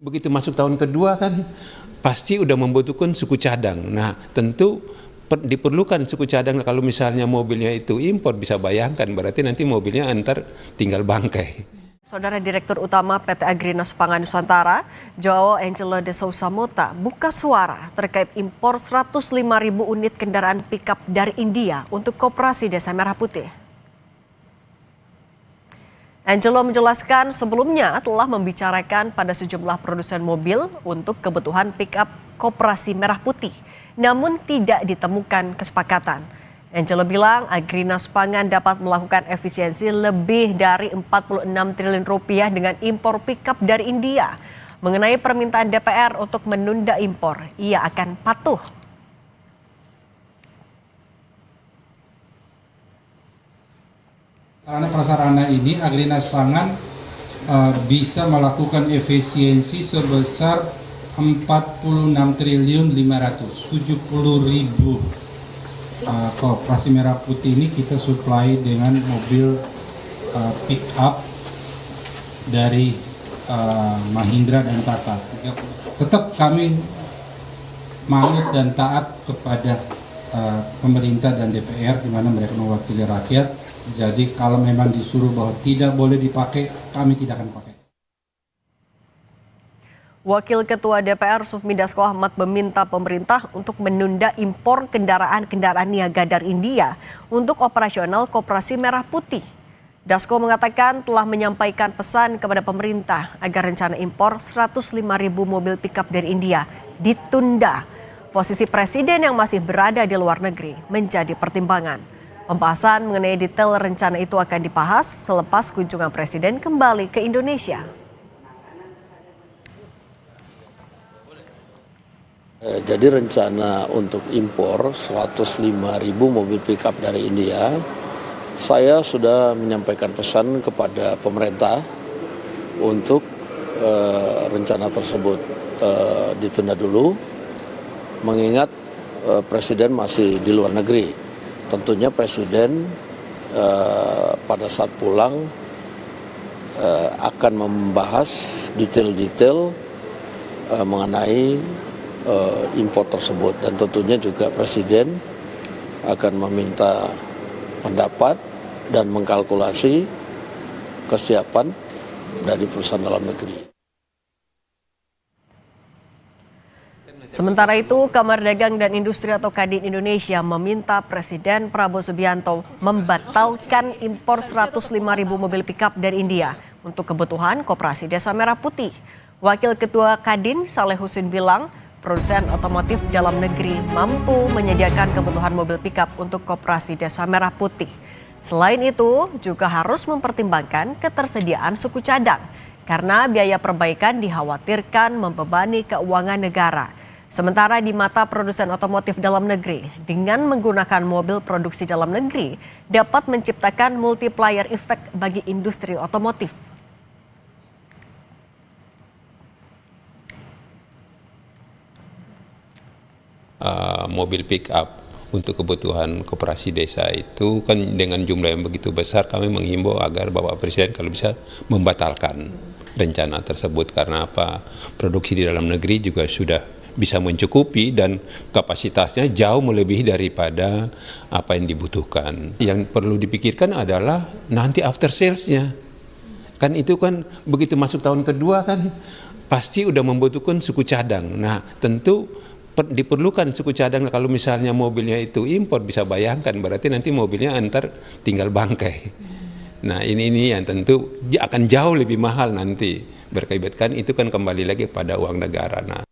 Begitu masuk tahun kedua kan pasti udah membutuhkan suku cadang. Nah tentu diperlukan suku cadang. Kalau misalnya mobilnya itu impor, bisa bayangkan berarti nanti mobilnya antar tinggal bangkai. Saudara Direktur Utama PT Agrinas Pangan Nusantara, Joao Angelo de Sousa Mota, buka suara terkait impor 105.000 unit kendaraan pickup dari India untuk Koperasi Desa Merah Putih. Angelo menjelaskan sebelumnya telah membicarakan pada sejumlah produsen mobil untuk kebutuhan pickup Koperasi Merah Putih, namun tidak ditemukan kesepakatan. Angelo bilang Agrinas Pangan dapat melakukan efisiensi lebih dari 46 triliun rupiah dengan impor pickup dari India. Mengenai permintaan DPR untuk menunda impor, ia akan patuh. Sarana-prasarana ini Agrinas Pangan bisa melakukan efisiensi sebesar 46 triliun 570.000. Koperasi Merah Putih ini kita supply dengan mobil pick up dari Mahindra dan Tata. Tetap kami manut dan taat kepada pemerintah dan DPR di mana mereka mewakili rakyat. Jadi kalau memang disuruh bahwa tidak boleh dipakai, kami tidak akan pakai. Wakil Ketua DPR Sufmi Dasko Ahmad meminta pemerintah untuk menunda impor kendaraan-kendaraan niaga dari India untuk operasional Koperasi Merah Putih. Dasko mengatakan telah menyampaikan pesan kepada pemerintah agar rencana impor 105.000 mobil pickup dari India ditunda. Posisi presiden yang masih berada di luar negeri menjadi pertimbangan. Pembahasan mengenai detail rencana itu akan dibahas selepas kunjungan presiden kembali ke Indonesia. Jadi rencana untuk impor 105.000 mobil pickup dari India, saya sudah menyampaikan pesan kepada pemerintah untuk rencana tersebut ditunda dulu, mengingat presiden masih di luar negeri. Tentunya presiden pada saat pulang akan membahas detail-detail mengenai impor tersebut, dan tentunya juga presiden akan meminta pendapat dan mengkalkulasi kesiapan dari perusahaan dalam negeri. Sementara itu, Kamar Dagang dan Industri atau Kadin Indonesia meminta Presiden Prabowo Subianto membatalkan impor 105.000 mobil pickup dari India untuk kebutuhan Koperasi Desa Merah Putih. Wakil Ketua Kadin Saleh Husin bilang, produsen otomotif dalam negeri mampu menyediakan kebutuhan mobil pickup untuk Koperasi Desa Merah Putih. Selain itu, juga harus mempertimbangkan ketersediaan suku cadang, karena biaya perbaikan dikhawatirkan membebani keuangan negara. Sementara di mata produsen otomotif dalam negeri, dengan menggunakan mobil produksi dalam negeri dapat menciptakan multiplier effect bagi industri otomotif. Mobil pick up untuk kebutuhan koperasi desa itu kan dengan jumlah yang begitu besar, kami menghimbau agar Bapak Presiden kalau bisa membatalkan rencana tersebut. Karena apa? Produksi di dalam negeri juga sudah bisa mencukupi dan kapasitasnya jauh melebihi daripada apa yang dibutuhkan. Yang perlu dipikirkan adalah nanti after sales-nya. Kan itu kan begitu masuk tahun kedua kan pasti udah membutuhkan suku cadang. Nah tentu diperlukan suku cadang. Kalau misalnya mobilnya itu impor, bisa bayangkan berarti nanti mobilnya antar tinggal bangkai. Nah ini yang tentu akan jauh lebih mahal nanti. Berkaitan itu kan kembali lagi pada uang negara. Nah,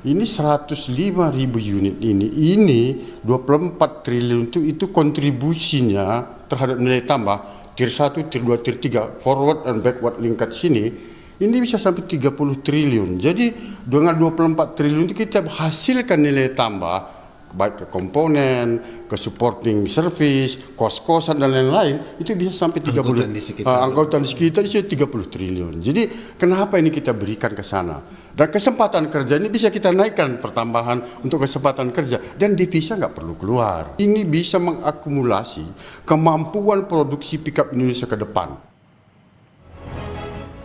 ini 105.000 unit ini 24 triliun itu kontribusinya terhadap nilai tambah tier 1, tier 2, tier 3, forward dan backward linkage sini, ini bisa sampai 30 triliun. Jadi dengan 24 triliun itu kita hasilkan nilai tambah baik ke komponen, ke supporting service, kos-kosan dan lain-lain, itu bisa sampai 30 angkutan di sekitar itu 30 triliun. Jadi kenapa ini kita berikan ke sana? Dan kesempatan kerja ini bisa kita naikkan pertambahan untuk kesempatan kerja, dan devisa nggak perlu keluar. Ini bisa mengakumulasi kemampuan produksi pickup Indonesia ke depan.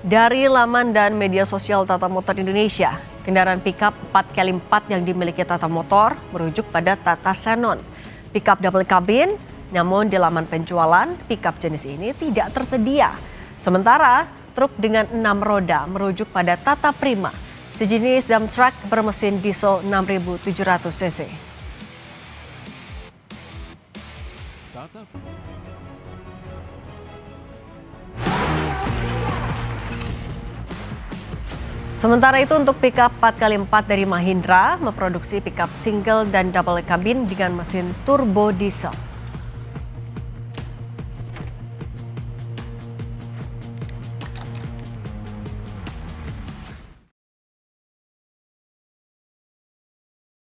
Dari laman dan media sosial Tata Motor Indonesia, kendaraan pickup 4x4 yang dimiliki Tata Motor merujuk pada Tata Xenon. Pickup double cabin, namun di laman penjualan pickup jenis ini tidak tersedia. Sementara truk dengan 6 roda merujuk pada Tata Prima, sejenis dump truck bermesin diesel 6.700 cc. Sementara itu untuk pickup 4x4 dari Mahindra memproduksi pickup single dan double cabin dengan mesin turbo diesel.